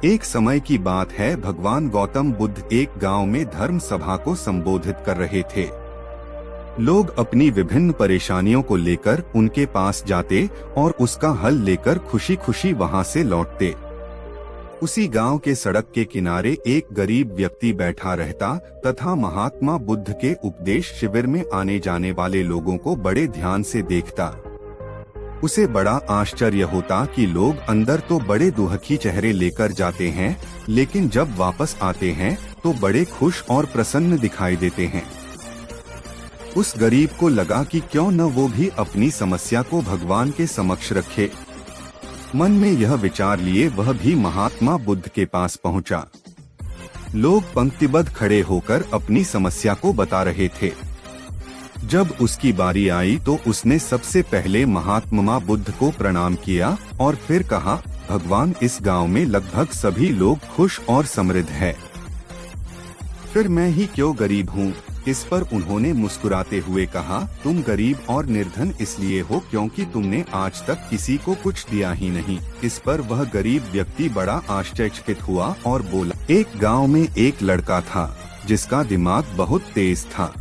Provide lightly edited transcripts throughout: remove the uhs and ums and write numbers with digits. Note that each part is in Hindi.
एक समय की बात है, भगवान गौतम बुद्ध एक गांव में धर्म सभा को संबोधित कर रहे थे। लोग अपनी विभिन्न परेशानियों को लेकर उनके पास जाते और उसका हल लेकर खुशी खुशी वहां से लौटते। उसी गांव के सड़क के किनारे एक गरीब व्यक्ति बैठा रहता तथा महात्मा बुद्ध के उपदेश शिविर में आने जाने वाले लोगों को बड़े ध्यान से देखता। उसे बड़ा आश्चर्य होता कि लोग अंदर तो बड़े दुखी चेहरे लेकर जाते हैं, लेकिन जब वापस आते हैं तो बड़े खुश और प्रसन्न दिखाई देते हैं। उस गरीब को लगा कि क्यों न वो भी अपनी समस्या को भगवान के समक्ष रखे। मन में यह विचार लिए वह भी महात्मा बुद्ध के पास पहुंचा। लोग पंक्तिबद्ध खड़े होकर अपनी समस्या को बता रहे थे। जब उसकी बारी आई तो उसने सबसे पहले महात्मा बुद्ध को प्रणाम किया और फिर कहा, भगवान, इस गांव में लगभग सभी लोग खुश और समृद्ध हैं। फिर मैं ही क्यों गरीब हूँ? इस पर उन्होंने मुस्कुराते हुए कहा, तुम गरीब और निर्धन इसलिए हो क्योंकि तुमने आज तक किसी को कुछ दिया ही नहीं। इस पर वह गरीब व्यक्ति बड़ा आश्चर्यचकित हुआ और बोला, एक गांव में एक लड़का था जिसका दिमाग बहुत तेज था।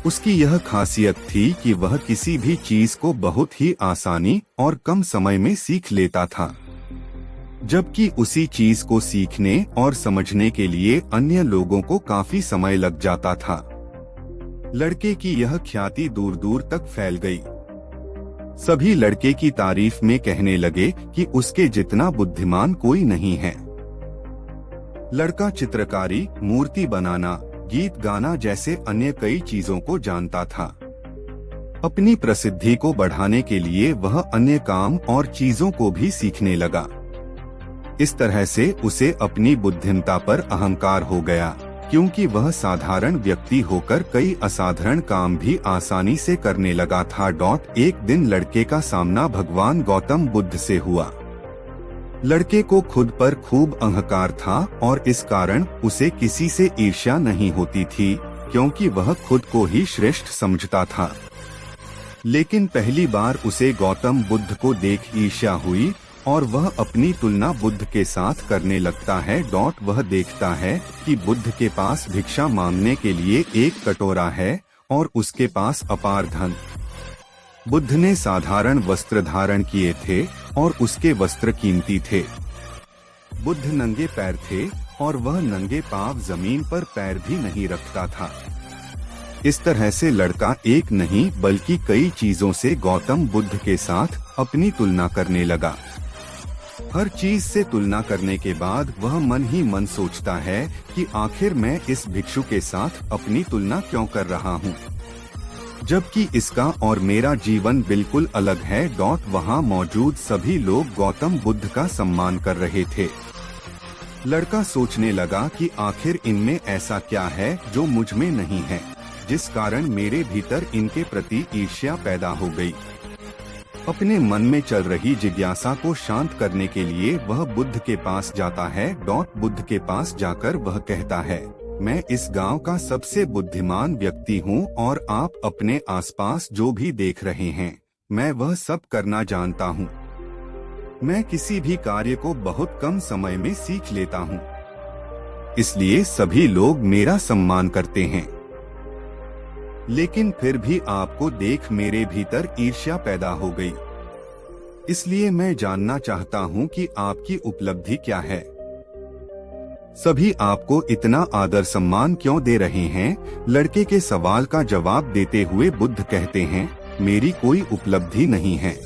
उसकी यह खासियत थी कि वह किसी भी चीज को बहुत ही आसानी और कम समय में सीख लेता था, जबकि उसी चीज को सीखने और समझने के लिए अन्य लोगों को काफी समय लग जाता था। लड़के की यह ख्याति दूर दूर तक फैल गई। सभी लड़के की तारीफ में कहने लगे कि उसके जितना बुद्धिमान कोई नहीं है। लड़का चित्रकारी, मूर्ति बनाना, गीत गाना जैसे अन्य कई चीजों को जानता था। अपनी प्रसिद्धि को बढ़ाने के लिए वह अन्य काम और चीजों को भी सीखने लगा। इस तरह से उसे अपनी बुद्धिमत्ता पर अहंकार हो गया, क्योंकि वह साधारण व्यक्ति होकर कई असाधारण काम भी आसानी से करने लगा था। एक दिन लड़के का सामना भगवान गौतम बुद्ध से हुआ। लड़के को खुद पर खूब अहंकार था और इस कारण उसे किसी से ईर्ष्या नहीं होती थी, क्योंकि वह खुद को ही श्रेष्ठ समझता था। लेकिन पहली बार उसे गौतम बुद्ध को देख ईर्ष्या हुई और वह अपनी तुलना बुद्ध के साथ करने लगता है। वह देखता है कि बुद्ध के पास भिक्षा मांगने के लिए एक कटोरा है और उसके पास अपार धन। बुद्ध ने साधारण वस्त्र धारण किए थे और उसके वस्त्र कीमती थे। बुद्ध नंगे पैर थे और वह नंगे पांव जमीन पर पैर भी नहीं रखता था। इस तरह से लड़का एक नहीं बल्कि कई चीजों से गौतम बुद्ध के साथ अपनी तुलना करने लगा। हर चीज से तुलना करने के बाद वह मन ही मन सोचता है कि आखिर मैं इस भिक्षु के साथ अपनी तुलना क्यों कर रहा हूँ, जबकि इसका और मेरा जीवन बिल्कुल अलग है। वहाँ मौजूद सभी लोग गौतम बुद्ध का सम्मान कर रहे थे। लड़का सोचने लगा कि आखिर इनमें ऐसा क्या है जो मुझ में नहीं है, जिस कारण मेरे भीतर इनके प्रति ईर्ष्या पैदा हो गई। अपने मन में चल रही जिज्ञासा को शांत करने के लिए वह बुद्ध के पास जाता है। बुद्ध के पास जाकर वह कहता है, मैं इस गांव का सबसे बुद्धिमान व्यक्ति हूँ और आप अपने आसपास जो भी देख रहे हैं, मैं वह सब करना जानता हूँ। मैं किसी भी कार्य को बहुत कम समय में सीख लेता हूँ, इसलिए सभी लोग मेरा सम्मान करते हैं। लेकिन फिर भी आपको देख मेरे भीतर ईर्ष्या पैदा हो गई। इसलिए मैं जानना चाहता हूँ कि आपकी उपलब्धि क्या है। सभी आपको इतना आदर सम्मान क्यों दे रहे हैं? लड़के के सवाल का जवाब देते हुए बुद्ध कहते हैं, मेरी कोई उपलब्धि नहीं है,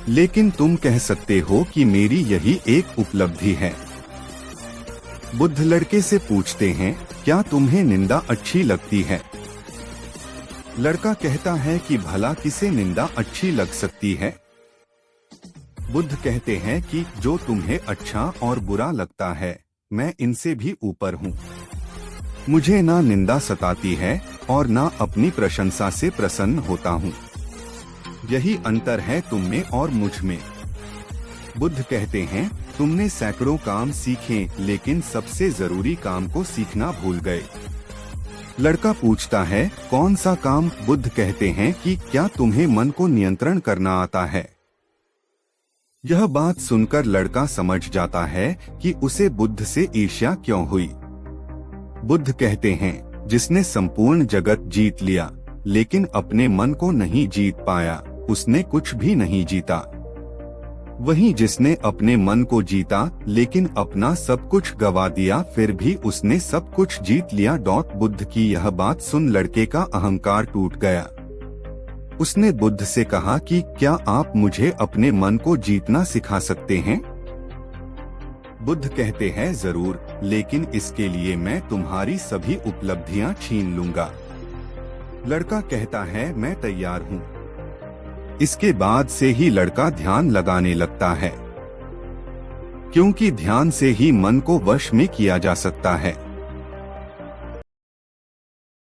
लेकिन तुम कह सकते हो कि मेरी यही एक उपलब्धि है। बुद्ध लड़के से पूछते हैं, क्या तुम्हें निंदा अच्छी लगती है? लड़का कहता है कि भला किसे निंदा अच्छी लग सकती है? बुद्ध कहते हैं कि जो तुम्हें अच्छा और बुरा लगता है, मैं इनसे भी ऊपर हूँ। मुझे ना निंदा सताती है और ना अपनी प्रशंसा से प्रसन्न होता हूँ। यही अंतर है तुम में और मुझ में। बुद्ध कहते हैं, तुमने सैकड़ों काम सीखे लेकिन सबसे जरूरी काम को सीखना भूल गए। लड़का पूछता है, कौन सा काम? बुद्ध कहते हैं कि क्या तुम्हें मन को नियंत्रण करना आता है? यह बात सुनकर लड़का समझ जाता है कि उसे बुद्ध से ईर्ष्या क्यों हुई। बुद्ध कहते हैं, जिसने संपूर्ण जगत जीत लिया लेकिन अपने मन को नहीं जीत पाया, उसने कुछ भी नहीं जीता। वहीं जिसने अपने मन को जीता लेकिन अपना सब कुछ गवा दिया, फिर भी उसने सब कुछ जीत लिया। बुद्ध की यह बात सुन लड़के का अहंकार टूट गया। उसने बुद्ध से कहा कि क्या आप मुझे अपने मन को जीतना सिखा सकते हैं? बुद्ध कहते हैं, जरूर, लेकिन इसके लिए मैं तुम्हारी सभी उपलब्धियां छीन लूंगा। लड़का कहता है, मैं तैयार हूँ। इसके बाद से ही लड़का ध्यान लगाने लगता है, क्योंकि ध्यान से ही मन को वश में किया जा सकता है।